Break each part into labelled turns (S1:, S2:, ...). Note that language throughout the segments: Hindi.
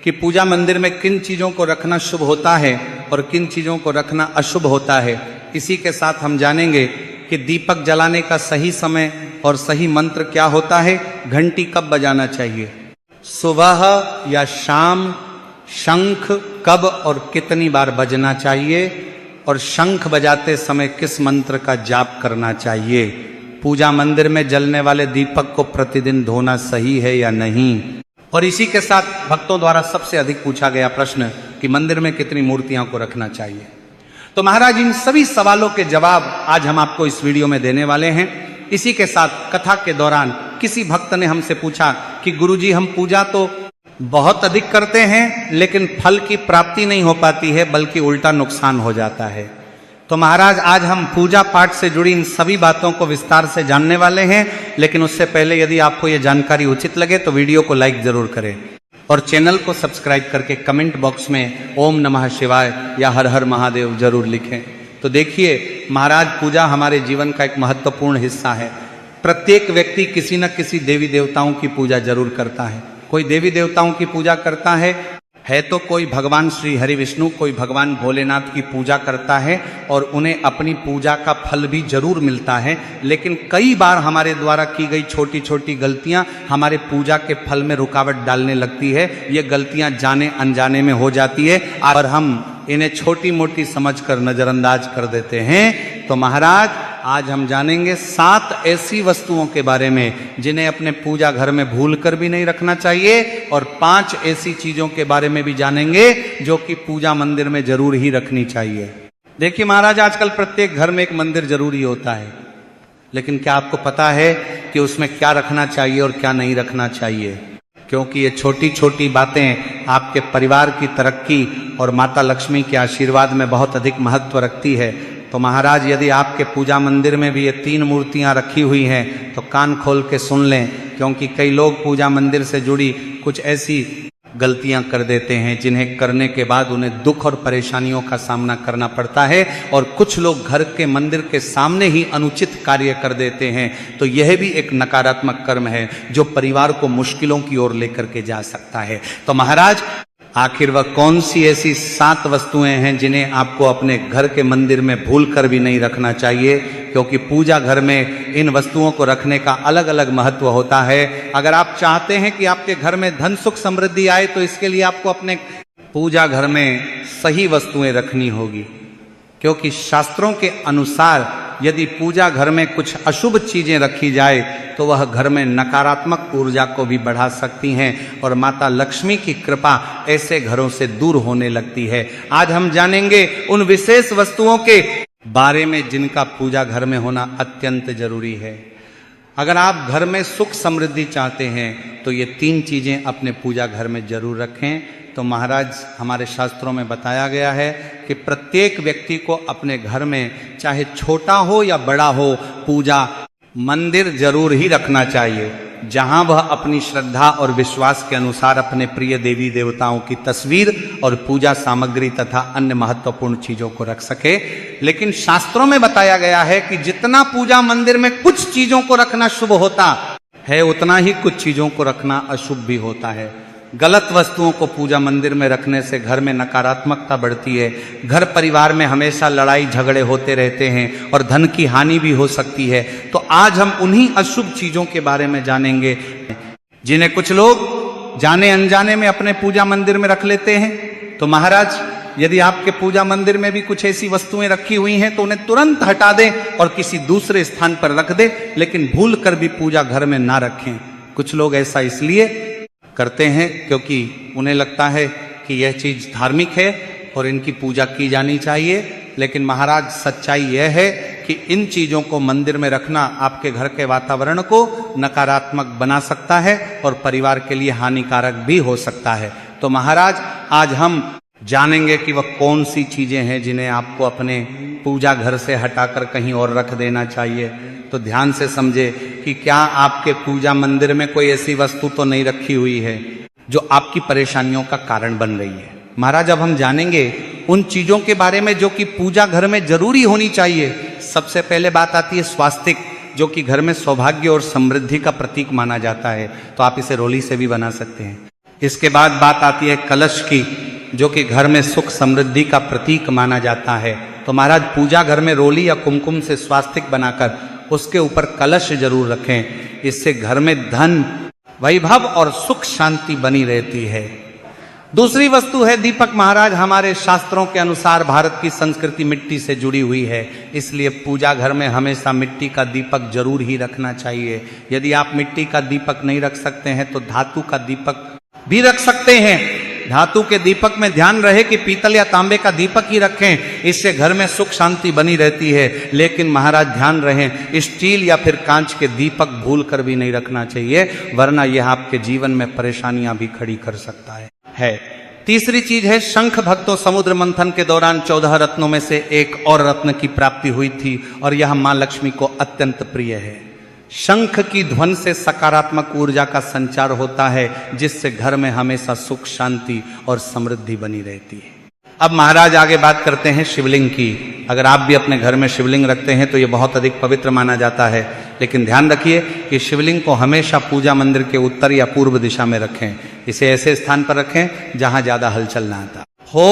S1: कि पूजा मंदिर में किन चीज़ों को रखना शुभ होता है और किन चीज़ों को रखना अशुभ होता है। इसी के साथ हम जानेंगे कि दीपक जलाने का सही समय और सही मंत्र क्या होता है, घंटी कब बजाना चाहिए, सुबह या शाम, शंख कब और कितनी बार बजना चाहिए, और शंख बजाते समय किस मंत्र का जाप करना चाहिए। पूजा मंदिर में जलने वाले दीपक को प्रतिदिन धोना सही है या नहीं। और इसी के साथ भक्तों द्वारा सबसे अधिक पूछा गया प्रश्न कि मंदिर में कितनी मूर्तियां को रखना चाहिए। तो महाराज इन सभी सवालों के जवाब आज हम आपको इस वीडियो में देने वाले हैं। इसी के साथ कथा के दौरान किसी भक्त ने हमसे पूछा कि गुरुजी हम पूजा तो बहुत अधिक करते हैं लेकिन फल की प्राप्ति नहीं हो पाती है, बल्कि उल्टा नुकसान हो जाता है। तो महाराज आज हम पूजा पाठ से जुड़ी इन सभी बातों को विस्तार से जानने वाले हैं, लेकिन उससे पहले यदि आपको यह जानकारी उचित लगे तो वीडियो को लाइक जरूर करें और चैनल को सब्सक्राइब करके कमेंट बॉक्स में ओम नमः शिवाय या हर हर महादेव जरूर लिखें। तो देखिए महाराज, पूजा हमारे जीवन का एक महत्वपूर्ण हिस्सा है। प्रत्येक व्यक्ति किसी न किसी देवी देवताओं की पूजा जरूर करता है। कोई देवी देवताओं की पूजा करता है तो कोई भगवान श्री हरि विष्णु, कोई भगवान भोलेनाथ की पूजा करता है और उन्हें अपनी पूजा का फल भी जरूर मिलता है। लेकिन कई बार हमारे द्वारा की गई छोटी छोटी गलतियां हमारे पूजा के फल में रुकावट डालने लगती है। ये गलतियां जाने अनजाने में हो जाती है और हम इन्हें छोटी मोटी समझकर नजरअंदाज कर देते हैं। तो महाराज आज हम जानेंगे 7 ऐसी वस्तुओं के बारे में जिन्हें अपने पूजा घर में भूलकर भी नहीं रखना चाहिए, और 5 ऐसी चीजों के बारे में भी जानेंगे जो कि पूजा मंदिर में जरूर ही रखनी चाहिए। देखिए महाराज, आजकल प्रत्येक घर में एक मंदिर जरूरी होता है, लेकिन क्या आपको पता है कि उसमें क्या रखना चाहिए और क्या नहीं रखना चाहिए? क्योंकि ये छोटी छोटी बातें आपके परिवार की तरक्की और माता लक्ष्मी के आशीर्वाद में बहुत अधिक महत्व रखती है। तो महाराज यदि आपके पूजा मंदिर में भी ये 3 मूर्तियां रखी हुई हैं तो कान खोल के सुन लें, क्योंकि कई लोग पूजा मंदिर से जुड़ी कुछ ऐसी गलतियां कर देते हैं जिन्हें करने के बाद उन्हें दुख और परेशानियों का सामना करना पड़ता है, और कुछ लोग घर के मंदिर के सामने ही अनुचित कार्य कर देते हैं। तो यह भी एक नकारात्मक कर्म है जो परिवार को मुश्किलों की ओर लेकर के जा सकता है। तो महाराज आखिर वह कौन सी ऐसी 7 वस्तुएं हैं जिन्हें आपको अपने घर के मंदिर में भूल कर भी नहीं रखना चाहिए? क्योंकि पूजा घर में इन वस्तुओं को रखने का अलग अलग महत्व होता है। अगर आप चाहते हैं कि आपके घर में धन सुख समृद्धि आए तो इसके लिए आपको अपने पूजा घर में सही वस्तुएं रखनी होगी, क्योंकि शास्त्रों के अनुसार यदि पूजा घर में कुछ अशुभ चीजें रखी जाए तो वह घर में नकारात्मक ऊर्जा को भी बढ़ा सकती हैं और माता लक्ष्मी की कृपा ऐसे घरों से दूर होने लगती है। आज हम जानेंगे उन विशेष वस्तुओं के बारे में जिनका पूजा घर में होना अत्यंत जरूरी है। अगर आप घर में सुख समृद्धि चाहते हैं तो ये 3 चीजें अपने पूजा घर में जरूर रखें। तो महाराज हमारे शास्त्रों में बताया गया है कि प्रत्येक व्यक्ति को अपने घर में चाहे छोटा हो या बड़ा हो पूजा मंदिर जरूर ही रखना चाहिए, जहां वह अपनी श्रद्धा और विश्वास के अनुसार अपने प्रिय देवी देवताओं की तस्वीर और पूजा सामग्री तथा अन्य महत्वपूर्ण चीजों को रख सके। लेकिन शास्त्रों में बताया गया है कि जितना पूजा मंदिर में कुछ चीजों को रखना शुभ होता है उतना ही कुछ चीजों को रखना अशुभ भी होता है। गलत वस्तुओं को पूजा मंदिर में रखने से घर में नकारात्मकता बढ़ती है, घर परिवार में हमेशा लड़ाई झगड़े होते रहते हैं और धन की हानि भी हो सकती है। तो आज हम उन्हीं अशुभ चीजों के बारे में जानेंगे जिन्हें कुछ लोग जाने अनजाने में अपने पूजा मंदिर में रख लेते हैं। तो महाराज यदि आपके पूजा मंदिर में भी कुछ ऐसी वस्तुएं रखी हुई हैं तो उन्हें तुरंत हटा दें और किसी दूसरे स्थान पर रख दें, लेकिन भूल कर भी पूजा घर में ना रखें। कुछ लोग ऐसा इसलिए करते हैं क्योंकि उन्हें लगता है कि यह चीज धार्मिक है और इनकी पूजा की जानी चाहिए। लेकिन महाराज सच्चाई यह है कि इन चीजों को मंदिर में रखना आपके घर के वातावरण को नकारात्मक बना सकता है और परिवार के लिए हानिकारक भी हो सकता है। तो महाराज आज हम जानेंगे कि वह कौन सी चीजें हैं जिन्हें आपको अपने पूजा घर से हटाकर कहीं और रख देना चाहिए। तो ध्यान से समझे कि क्या आपके पूजा मंदिर में कोई ऐसी वस्तु तो नहीं रखी हुई है जो आपकी परेशानियों का कारण बन रही है। महाराज अब हम जानेंगे उन चीजों के बारे में जो कि पूजा घर में जरूरी होनी चाहिए। सबसे पहले बात आती है स्वास्तिक, जो कि घर में सौभाग्य और समृद्धि का प्रतीक माना जाता है। तो आप इसे रोली से भी बना सकते हैं। इसके बाद बात आती है कलश की, जो कि घर में सुख समृद्धि का प्रतीक माना जाता है। तो महाराज पूजा घर में रोली या कुमकुम से स्वास्तिक बनाकर उसके ऊपर कलश जरूर रखें। इससे घर में धन, वैभव और सुख शांति बनी रहती है। दूसरी वस्तु है दीपक। महाराज हमारे शास्त्रों के अनुसार भारत की संस्कृति मिट्टी से जुड़ी हुई है, इसलिए पूजा घर में हमेशा मिट्टी का दीपक जरूर ही रखना चाहिए। यदि आप मिट्टी का दीपक नहीं रख सकते हैं तो धातु का दीपक भी रख सकते हैं। धातु के दीपक में ध्यान रहे कि पीतल या तांबे का दीपक ही रखें, इससे घर में सुख शांति बनी रहती है। लेकिन महाराज ध्यान रहे, स्टील या फिर कांच के दीपक भूल कर भी नहीं रखना चाहिए, वरना यह आपके जीवन में परेशानियां भी खड़ी कर सकता है। तीसरी चीज है शंख। भक्तों, समुद्र मंथन के दौरान 14 रत्नों में से एक और रत्न की प्राप्ति हुई थी और यह मां लक्ष्मी को अत्यंत प्रिय है। शंख की ध्वनि से सकारात्मक ऊर्जा का संचार होता है, जिससे घर में हमेशा सुख शांति और समृद्धि बनी रहती है। अब महाराज आगे बात करते हैं शिवलिंग की। अगर आप भी अपने घर में शिवलिंग रखते हैं तो ये बहुत अधिक पवित्र माना जाता है, लेकिन ध्यान रखिए कि शिवलिंग को हमेशा पूजा मंदिर के उत्तर या पूर्व दिशा में रखें। इसे ऐसे स्थान पर रखें जहां ज्यादा हलचल ना आता हो,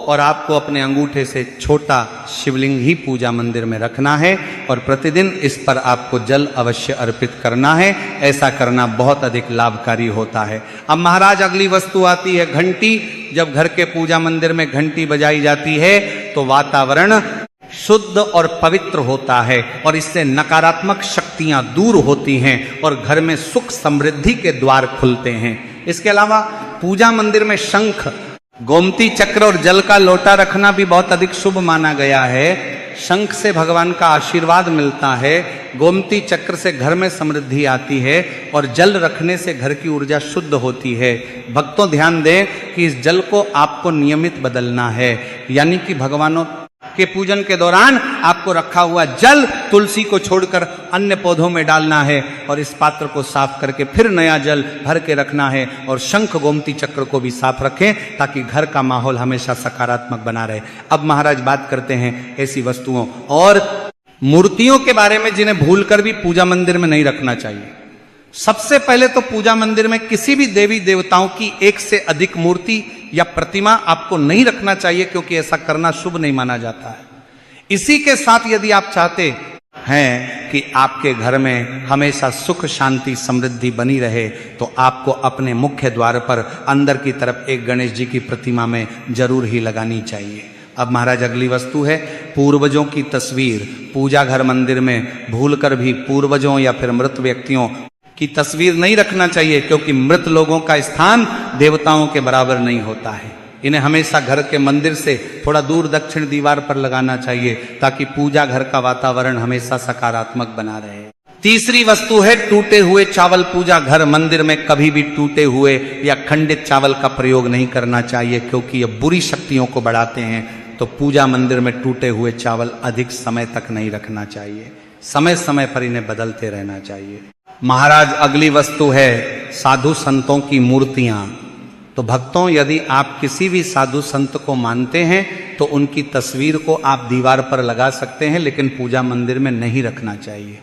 S1: और आपको अपने अंगूठे से छोटा शिवलिंग ही पूजा मंदिर में रखना है और प्रतिदिन इस पर आपको जल अवश्य अर्पित करना है। ऐसा करना बहुत अधिक लाभकारी होता है। अब महाराज अगली वस्तु आती है घंटी। जब घर के पूजा मंदिर में घंटी बजाई जाती है तो वातावरण शुद्ध और पवित्र होता है और इससे नकारात्मक शक्तियां दूर होती हैं और घर में सुख समृद्धि के द्वार खुलते हैं। इसके अलावा पूजा मंदिर में शंख, गोमती चक्र और जल का लोटा रखना भी बहुत अधिक शुभ माना गया है। शंख से भगवान का आशीर्वाद मिलता है, गोमती चक्र से घर में समृद्धि आती है और जल रखने से घर की ऊर्जा शुद्ध होती है। भक्तों ध्यान दें कि इस जल को आपको नियमित बदलना है, यानी कि भगवानों के पूजन के दौरान आपको रखा हुआ जल तुलसी को छोड़कर अन्य पौधों में डालना है और इस पात्र को साफ करके फिर नया जल भर के रखना है। और शंख गोमती चक्र को भी साफ रखें ताकि घर का माहौल हमेशा सकारात्मक बना रहे। अब महाराज बात करते हैं ऐसी वस्तुओं और मूर्तियों के बारे में जिन्हें भूलकर भी पूजा मंदिर में नहीं रखना चाहिए। सबसे पहले तो पूजा मंदिर में किसी भी देवी देवताओं की एक से अधिक मूर्ति या प्रतिमा आपको नहीं रखना चाहिए, क्योंकि ऐसा करना शुभ नहीं माना जाता है। इसी के साथ यदि आप चाहते हैं कि आपके घर में हमेशा सुख शांति समृद्धि बनी रहे तो आपको अपने मुख्य द्वार पर अंदर की तरफ एक गणेश जी की प्रतिमा में जरूर ही लगानी चाहिए। अब महाराज अगली वस्तु है पूर्वजों की तस्वीर। पूजा घर मंदिर में भूलकर भी पूर्वजों या फिर मृत व्यक्तियों की तस्वीर नहीं रखना चाहिए, क्योंकि मृत लोगों का स्थान देवताओं के बराबर नहीं होता है। इन्हें हमेशा घर के मंदिर से थोड़ा दूर दक्षिण दीवार पर लगाना चाहिए ताकि पूजा घर का वातावरण हमेशा सकारात्मक बना रहे। तीसरी वस्तु है टूटे हुए चावल। पूजा घर मंदिर में कभी भी टूटे हुए या खंडित चावल का प्रयोग नहीं करना चाहिए, क्योंकि ये बुरी शक्तियों को बढ़ाते हैं। तो पूजा मंदिर में टूटे हुए चावल अधिक समय तक नहीं रखना चाहिए, समय समय पर इन्हें बदलते रहना चाहिए। महाराज अगली वस्तु है साधु संतों की मूर्तियां। तो भक्तों, यदि आप किसी भी साधु संत को मानते हैं तो उनकी तस्वीर को आप दीवार पर लगा सकते हैं, लेकिन पूजा मंदिर में नहीं रखना चाहिए।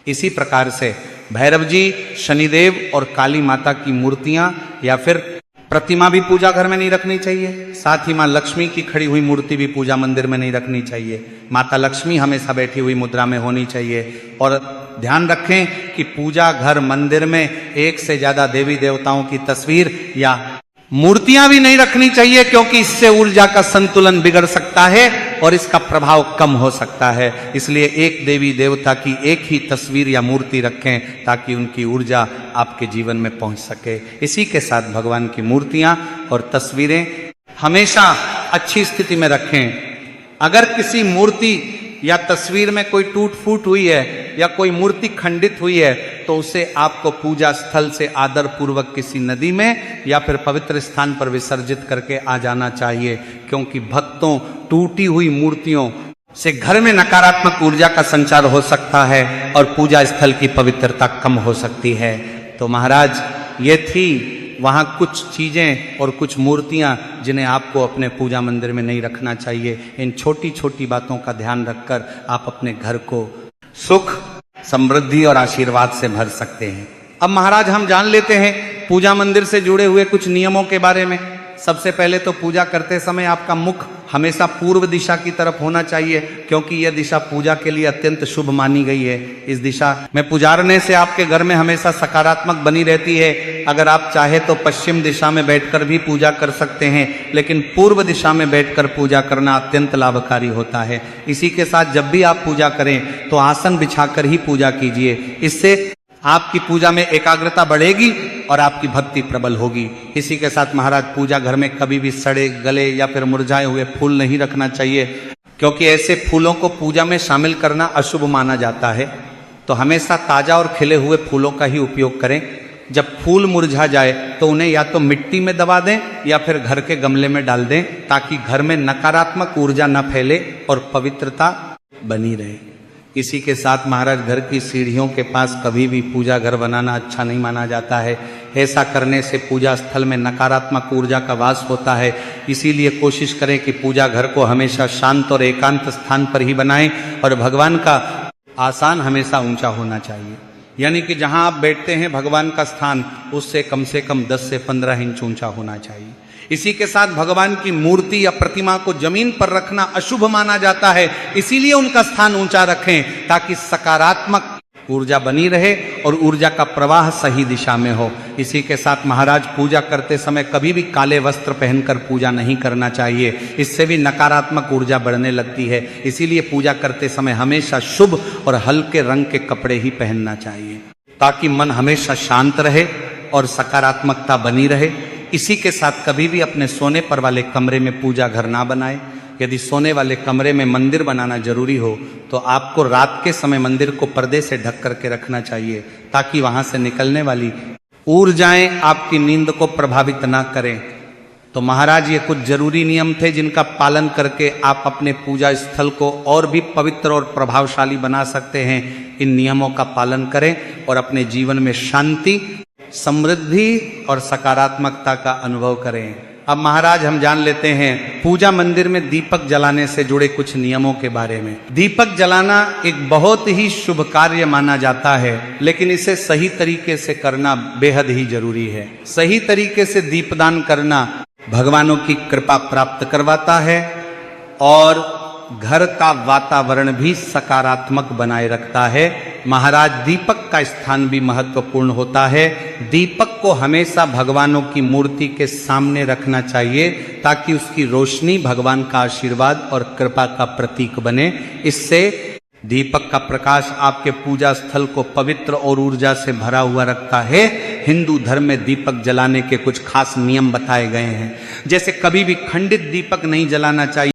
S1: इसी प्रकार से भैरव जी, शनिदेव और काली माता की मूर्तियां या फिर प्रतिमा भी पूजा घर में नहीं रखनी चाहिए। साथ ही मां लक्ष्मी की खड़ी हुई मूर्ति भी पूजा मंदिर में नहीं रखनी चाहिए। माता लक्ष्मी हमेशा बैठी हुई मुद्रा में होनी चाहिए। और ध्यान रखें कि पूजा घर मंदिर में एक से ज्यादा देवी देवताओं की तस्वीर या मूर्तियां भी नहीं रखनी चाहिए, क्योंकि इससे ऊर्जा का संतुलन बिगड़ सकता है और इसका प्रभाव कम हो सकता है। इसलिए एक देवी देवता की एक ही तस्वीर या मूर्ति रखें ताकि उनकी ऊर्जा आपके जीवन में पहुंच सके। इसी के साथ भगवान की मूर्तियां और तस्वीरें हमेशा अच्छी स्थिति में रखें। अगर किसी मूर्ति या तस्वीर में कोई टूट फूट हुई है या कोई मूर्ति खंडित हुई है तो उसे आपको पूजा स्थल से आदर पूर्वक किसी नदी में या फिर पवित्र स्थान पर विसर्जित करके आ जाना चाहिए, क्योंकि भक्तों, टूटी हुई मूर्तियों से घर में नकारात्मक ऊर्जा का संचार हो सकता है और पूजा स्थल की पवित्रता कम हो सकती है। तो महाराज ये थी वहाँ कुछ चीज़ें और कुछ मूर्तियाँ जिन्हें आपको अपने पूजा मंदिर में नहीं रखना चाहिए। इन छोटी छोटी बातों का ध्यान रखकर आप अपने घर को सुख, समृद्धि और आशीर्वाद से भर सकते हैं। अब महाराज हम जान लेते हैं पूजा मंदिर से जुड़े हुए कुछ नियमों के बारे में। सबसे पहले तो पूजा करते समय आपका मुख हमेशा पूर्व दिशा की तरफ होना चाहिए, क्योंकि यह दिशा पूजा के लिए अत्यंत शुभ मानी गई है। इस दिशा में पुजारने से आपके घर में हमेशा सकारात्मक बनी रहती है। अगर आप चाहे तो पश्चिम दिशा में बैठकर भी पूजा कर सकते हैं, लेकिन पूर्व दिशा में बैठकर पूजा करना अत्यंत लाभकारी होता है। इसी के साथ जब भी आप पूजा करें तो आसन बिछाकर ही पूजा कीजिए। इससे आपकी पूजा में एकाग्रता बढ़ेगी और आपकी भक्ति प्रबल होगी। इसी के साथ महाराज, पूजा घर में कभी भी सड़े गले या फिर मुरझाए हुए फूल नहीं रखना चाहिए, क्योंकि ऐसे फूलों को पूजा में शामिल करना अशुभ माना जाता है। तो हमेशा ताजा और खिले हुए फूलों का ही उपयोग करें। जब फूल मुरझा जाए तो उन्हें या तो मिट्टी में दबा दें या फिर घर के गमले में डाल दें, ताकि घर में नकारात्मक ऊर्जा न फैले और पवित्रता बनी रहे। इसी के साथ महाराज, घर की सीढ़ियों के पास कभी भी पूजा घर बनाना अच्छा नहीं माना जाता है। ऐसा करने से पूजा स्थल में नकारात्मक ऊर्जा का वास होता है। इसीलिए कोशिश करें कि पूजा घर को हमेशा शांत और एकांत स्थान पर ही बनाएं, और भगवान का आसन हमेशा ऊंचा होना चाहिए। यानी कि जहां आप बैठते हैं भगवान का स्थान, उससे कम 10 से 15 इंच ऊंचा होना चाहिए। इसी के साथ भगवान की मूर्ति या प्रतिमा को जमीन पर रखना अशुभ माना जाता है। इसीलिए उनका स्थान ऊंचा रखें, ताकि सकारात्मक ऊर्जा बनी रहे और ऊर्जा का प्रवाह सही दिशा में हो। इसी के साथ महाराज, पूजा करते समय कभी भी काले वस्त्र पहनकर पूजा नहीं करना चाहिए। इससे भी नकारात्मक ऊर्जा बढ़ने लगती है। इसीलिए पूजा करते समय हमेशा शुभ और हल्के रंग के कपड़े ही पहनना चाहिए, ताकि मन हमेशा शांत रहे और सकारात्मकता बनी रहे। इसी के साथ कभी भी अपने सोने पर वाले कमरे में पूजा घर ना बनाए। यदि सोने वाले कमरे में मंदिर बनाना जरूरी हो तो आपको रात के समय मंदिर को पर्दे से ढक करके रखना चाहिए, ताकि वहां से निकलने वाली ऊर्जाएं आपकी नींद को प्रभावित ना करें। तो महाराज, ये कुछ जरूरी नियम थे जिनका पालन करके आप अपने पूजा स्थल को और भी पवित्र और प्रभावशाली बना सकते हैं। इन नियमों का पालन करें और अपने जीवन में शांति, समृद्धि और सकारात्मकता का अनुभव करें। अब महाराज, हम जान लेते हैं पूजा मंदिर में दीपक जलाने से जुड़े कुछ नियमों के बारे में। दीपक जलाना एक बहुत ही शुभ कार्य माना जाता है, लेकिन इसे सही तरीके से करना बेहद ही जरूरी है। सही तरीके से दीपदान करना भगवानों की कृपा प्राप्त करवाता है और घर का वातावरण भी सकारात्मक बनाए रखता है। महाराज, दीपक का स्थान भी महत्वपूर्ण होता है। दीपक को हमेशा भगवानों की मूर्ति के सामने रखना चाहिए, ताकि उसकी रोशनी भगवान का आशीर्वाद और कृपा का प्रतीक बने। इससे दीपक का प्रकाश आपके पूजा स्थल को पवित्र और ऊर्जा से भरा हुआ रखता है। हिंदू धर्म में दीपक जलाने के कुछ खास नियम बताए गए हैं। जैसे कभी भी खंडित दीपक नहीं जलाना चाहिए।